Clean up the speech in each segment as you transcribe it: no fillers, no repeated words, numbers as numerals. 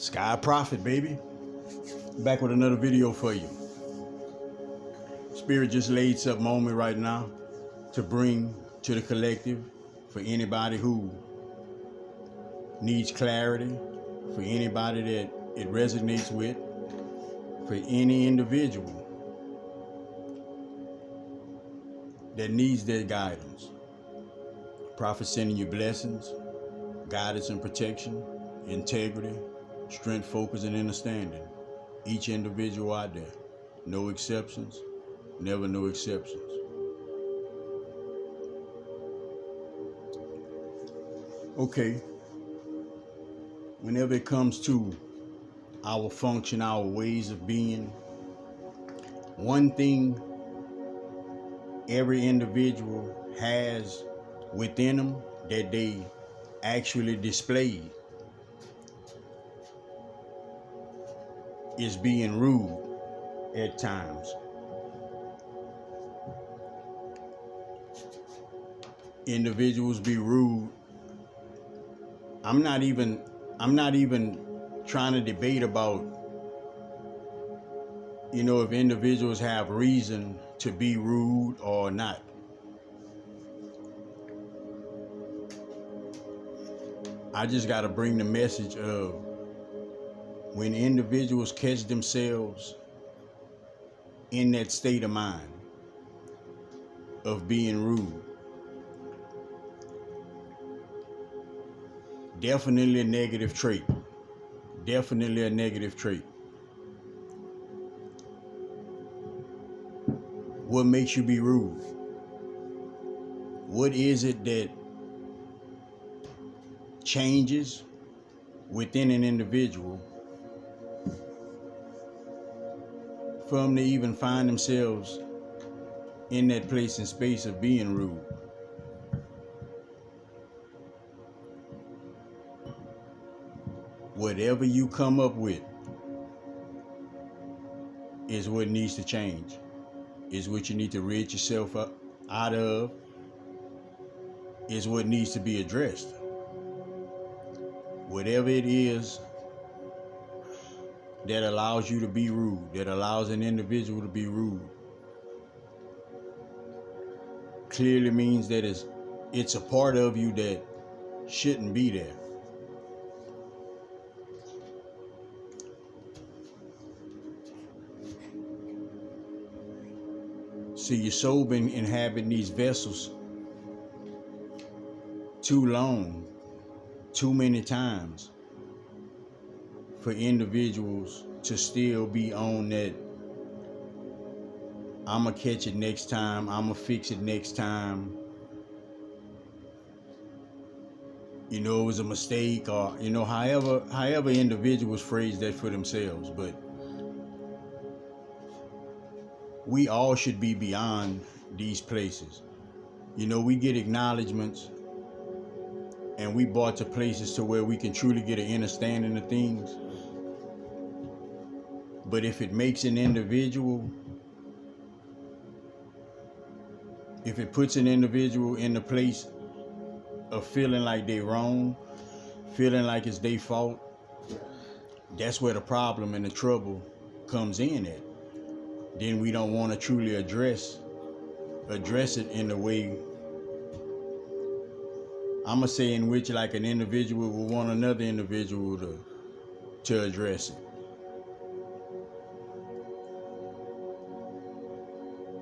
Sky Prophet, baby. Back with another video for you. Spirit just laid something on me right now to bring to the collective for anybody who needs clarity, for anybody that it resonates with, for any individual that needs their guidance. Prophet sending you blessings, guidance and protection, integrity, strength, focus, and understanding. Each individual out there. No exceptions, never no exceptions. Okay, whenever it comes to our function, our ways of being, one thing every individual has within them that they actually display is being rude at times. Individuals be rude. I'm not even trying to debate about, if individuals have reason to be rude or not. I just got to bring the message of when individuals catch themselves in that state of mind of being rude, definitely a negative trait. Definitely a negative trait. What makes you be rude? What is it that changes within an individual for them to even find themselves in that place and space of being rude? Whatever you come up with is what needs to change, is what you need to rid yourself out of, is what needs to be addressed. Whatever it is that allows you to be rude, that allows an individual to be rude, clearly means that it's a part of you that shouldn't be there. See, your soul been inhabiting these vessels too long, too many times, for individuals to still be on that I'ma catch it next time, I'ma fix it next time, it was a mistake, or however individuals phrase that for themselves. But we all should be beyond these places. We get acknowledgments and we brought to places to where we can truly get an understanding of things. But if it makes an individual, if it puts an individual in the place of feeling like they're wrong, feeling like it's their fault, that's where the problem and the trouble comes in at. Then we don't want to truly address it in the way, I'ma say, in which like an individual will want another individual to address it.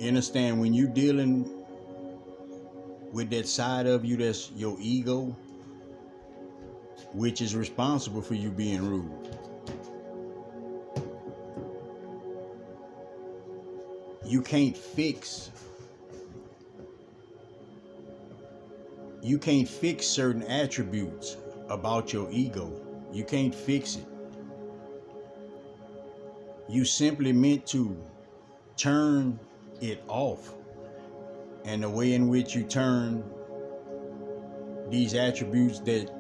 Understand, when you dealing with that side of you that's your ego, which is responsible for you being rude, you can't fix certain attributes about your ego. You can't fix it. You simply meant to turn it off. And the way in which you turn these attributes that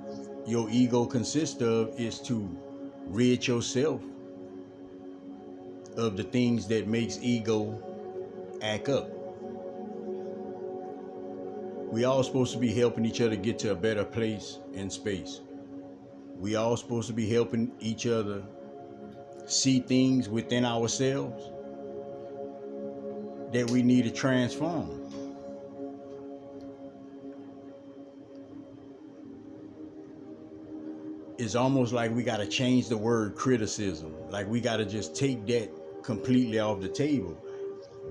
your ego consists of is to rid yourself of the things that makes ego act up. We all supposed to be helping each other get to a better place and space. We all supposed to be helping each other see things within ourselves that we need to transform. It's almost like we got to change the word criticism. Like we got to just take that completely off the table.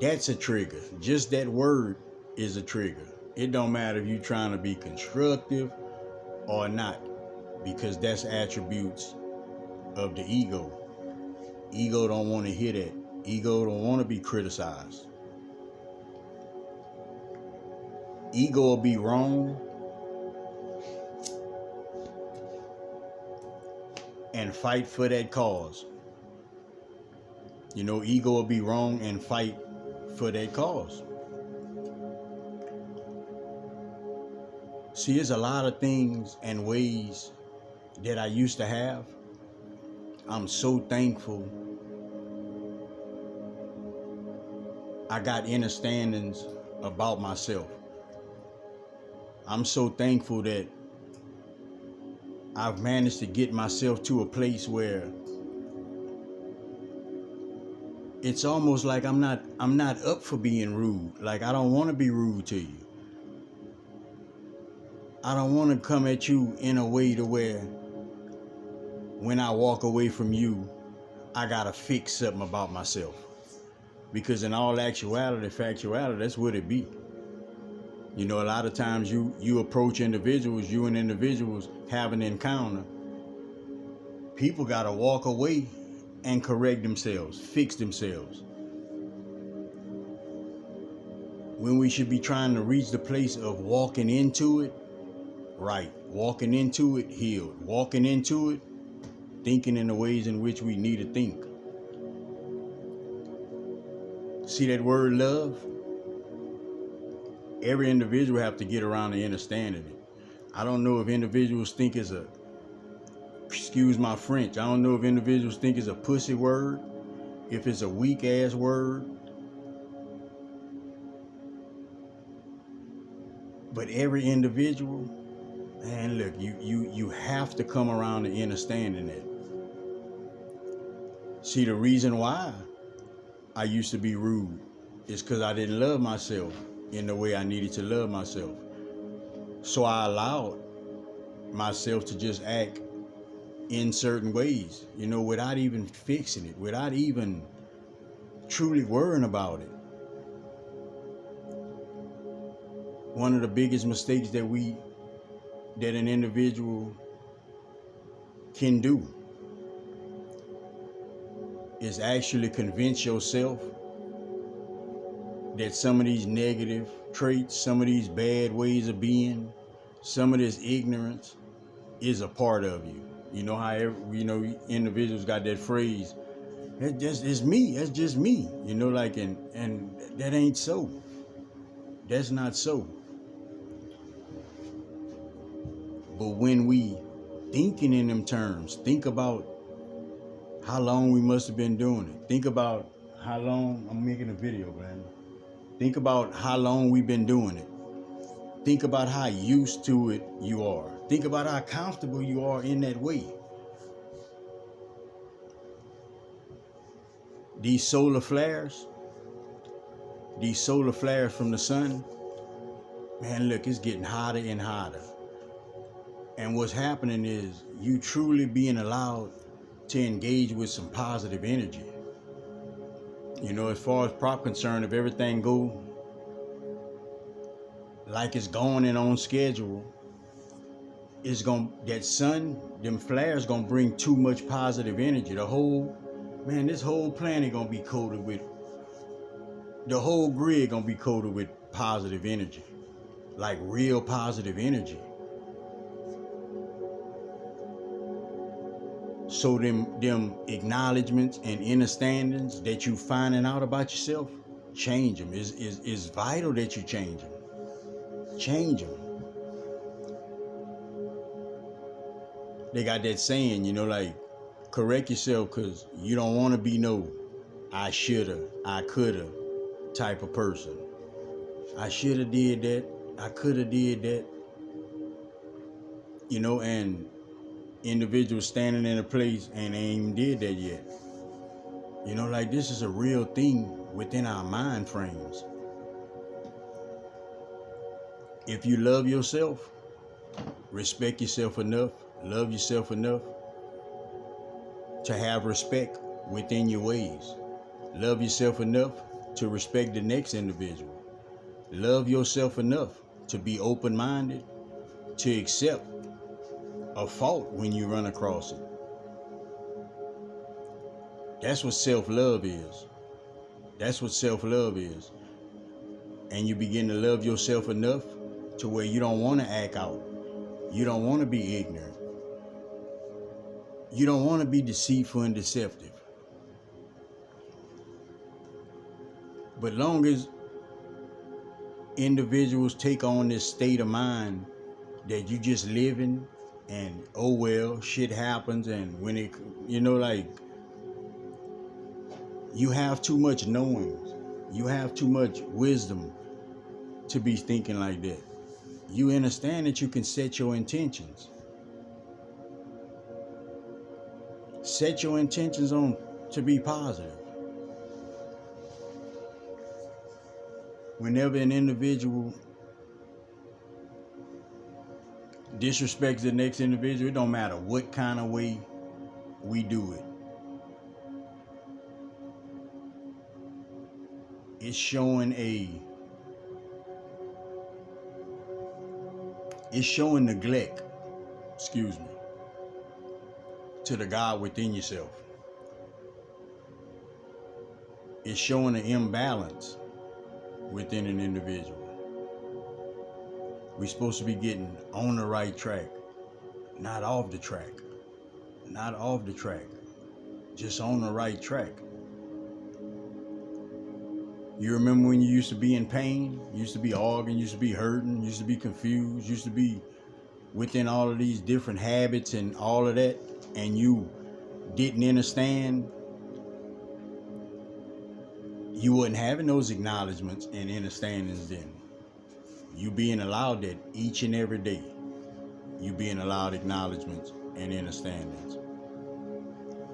That's a trigger. Just that word is a trigger. It don't matter if you're trying to be constructive or not, because that's attributes of the ego. Ego don't want to hear that. Ego don't want to be criticized. Ego will be wrong and fight for that cause. You know, ego will be wrong and fight for that cause. See, there's a lot of things and ways that I used to have. I'm so thankful I got understandings about myself. I'm so thankful that I've managed to get myself to a place where it's almost like I'm not up for being rude. Like, I don't want to be rude to you. I don't want to come at you in a way to where when I walk away from you, I gotta fix something about myself. Because in all actuality, factuality, that's what it be. You know, a lot of times you approach individuals, you and individuals have an encounter. People gotta walk away and correct themselves, fix themselves. When we should be trying to reach the place of walking into it, right. Walking into it, healed. Walking into it, thinking in the ways in which we need to think. See that word love? Every individual have to get around to understanding it. I don't know if individuals think it's a, excuse my French, I don't know if individuals think it's a pussy word, if it's a weak ass word. But every individual, man, look, you have to come around to understanding it. See, the reason why I used to be rude is because I didn't love myself in the way I needed to love myself. So I allowed myself to just act in certain ways, you know, without even fixing it, without even truly worrying about it. One of the biggest mistakes that an individual can do is actually convince yourself that some of these negative traits, some of these bad ways of being, some of this ignorance is a part of you. You know how individuals got that phrase, it's me, that's just me. You know, like, and that ain't so. That's not so. But when we thinking in them terms, think about how long we must have been doing it. Think about how long, I'm making a video, man. Think about how long we've been doing it. Think about how used to it you are. Think about how comfortable you are in that way. These solar flares from the sun, man, look, it's getting hotter and hotter. And what's happening is you truly being allowed to engage with some positive energy. You know, as far as prop concerned, if everything go like it's going and on schedule, it's that sun, them flares gonna bring too much positive energy. This whole planet gonna be coated with, the whole grid gonna be coated with positive energy, like real positive energy. So them acknowledgments and understandings that you finding out about yourself, change them. It's vital that you change them. Change them. They got that saying, you know, like, correct yourself because you don't want to be no I shoulda, I coulda type of person. I shoulda did that, I coulda did that. You know, and individuals standing in a place and they ain't even did that yet. You know, like this is a real thing within our mind frames. If you love yourself, respect yourself enough, love yourself enough to have respect within your ways. Love yourself enough to respect the next individual. Love yourself enough to be open-minded, to accept a fault when you run across it. That's what self-love is. That's what self-love is. And you begin to love yourself enough to where you don't want to act out. You don't want to be ignorant. You don't want to be deceitful and deceptive. But long as individuals take on this state of mind that you just living and oh well, shit happens, and when it, you know, like you have too much knowing, you have too much wisdom to be thinking like that. You understand that you can set your intentions. Set your intentions on to be positive. Whenever an individual disrespects the next individual, it don't matter what kind of way we do it. It's showing neglect, to the God within yourself. It's showing an imbalance within an individual. We're supposed to be getting on the right track, not off the track. Not off the track, just on the right track. You remember when you used to be in pain, you used to be arguing, used to be hurting, used to be confused, used to be within all of these different habits and all of that, and you didn't understand. You wasn't having those acknowledgments and understandings then. You being allowed that each and every day. You being allowed acknowledgments and understandings.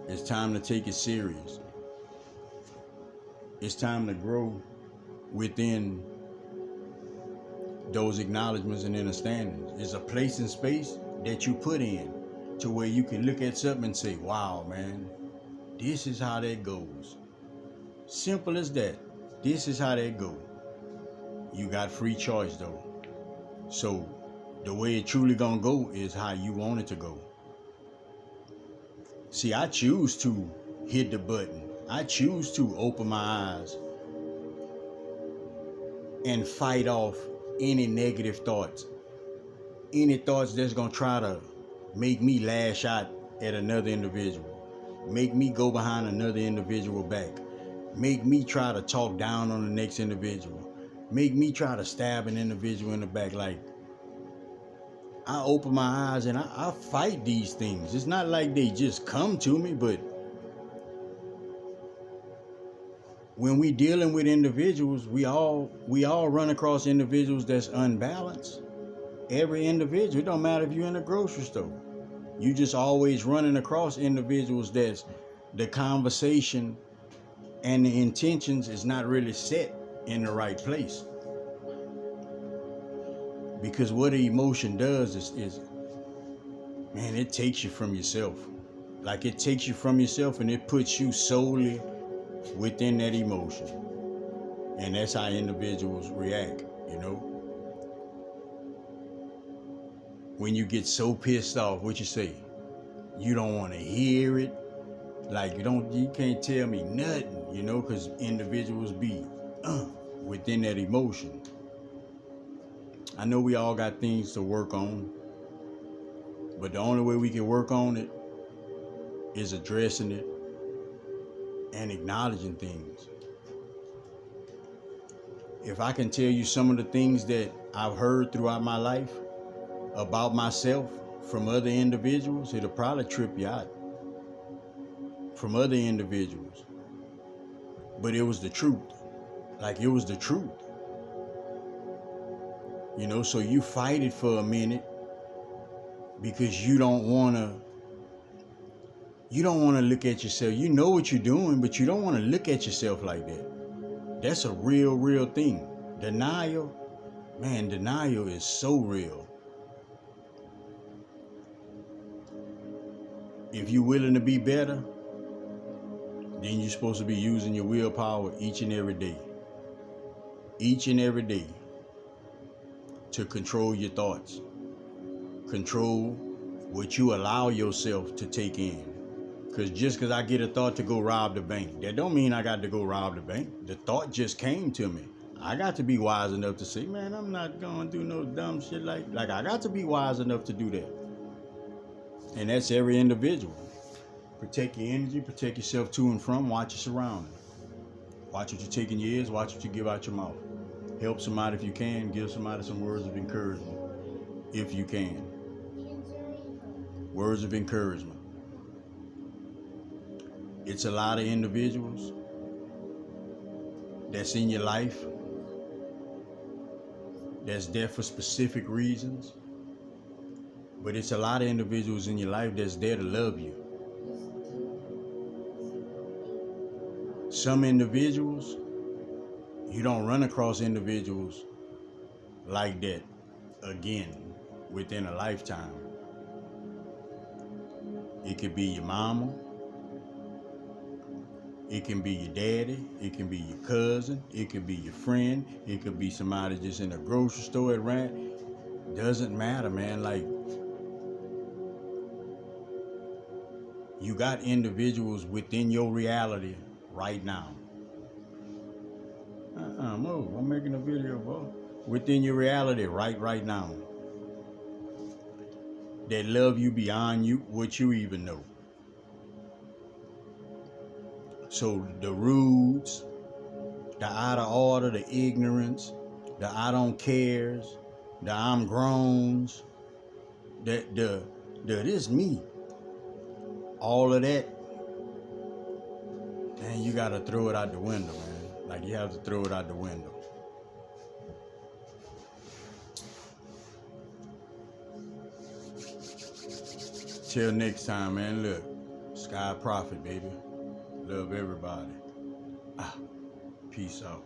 It's time to take it serious. It's time to grow within those acknowledgments and understandings. It's a place and space that you put in to where you can look at something and say, wow, man, this is how that goes. Simple as that. This is how that goes. You got free choice though. So the way it truly gonna go is how you want it to go. See, I choose to hit the button. I choose to open my eyes and fight off any negative thoughts. Any thoughts that's gonna try to make me lash out at another individual. Make me go behind another individual back. Make me try to talk down on the next individual. Make me try to stab an individual in the back. Like, I open my eyes and I fight these things. It's not like they just come to me, but when we dealing with individuals, we all run across individuals that's unbalanced. Every individual, it don't matter if you're in a grocery store. You just always running across individuals that's the conversation and the intentions is not really set in the right place. Because what an emotion does is man, it takes you from yourself. Like, it takes you from yourself and it puts you solely within that emotion. And that's how individuals react, you know. When you get so pissed off, what you say? You don't want to hear it. Like, you can't tell me nothing, you know, because individuals be within that emotion. I know we all got things to work on, but the only way we can work on it is addressing it and acknowledging things. If I can tell you some of the things that I've heard throughout my life about myself from other individuals, it'll probably trip you out. From other individuals. But it was the truth. Like, it was the truth. You know, so you fight it for a minute because you don't want to You don't want to look at yourself. You know what you're doing, but you don't want to look at yourself like that. That's a real thing. Denial, man, denial is so real. If you're willing to be better, then you're supposed to be using your willpower each and every day. Each and every day. To control your thoughts. Control what you allow yourself to take in. Because just because I get a thought to go rob the bank, that don't mean I got to go rob the bank. The thought just came to me. I got to be wise enough to say, man, I'm not going to do no dumb shit like I got to be wise enough to do that. And that's every individual. Protect your energy, protect yourself to and from, watch your surroundings. Watch what you take in your ears, watch what you give out your mouth. Help somebody if you can, give somebody some words of encouragement, if you can. Words of encouragement. It's a lot of individuals that's in your life that's there for specific reasons. But it's a lot of individuals in your life that's there to love you. Some individuals, you don't run across individuals like that again within a lifetime. It could be your mama. It can be your daddy. It can be your cousin. It could be your friend. It could be somebody just in a grocery store at rent. Doesn't matter, man. Like, you got individuals within your reality right now. Move. I'm making a video, bro. Within your reality right now. That love you beyond what you even know. So the rudes, the out of order, the ignorance, the I don't cares, the I'm growns, the this me. All of that, man, you gotta throw it out the window, man. Like, you have to throw it out the window. Till next time, man. Look, Sky Prophet, baby. Love everybody. Peace out.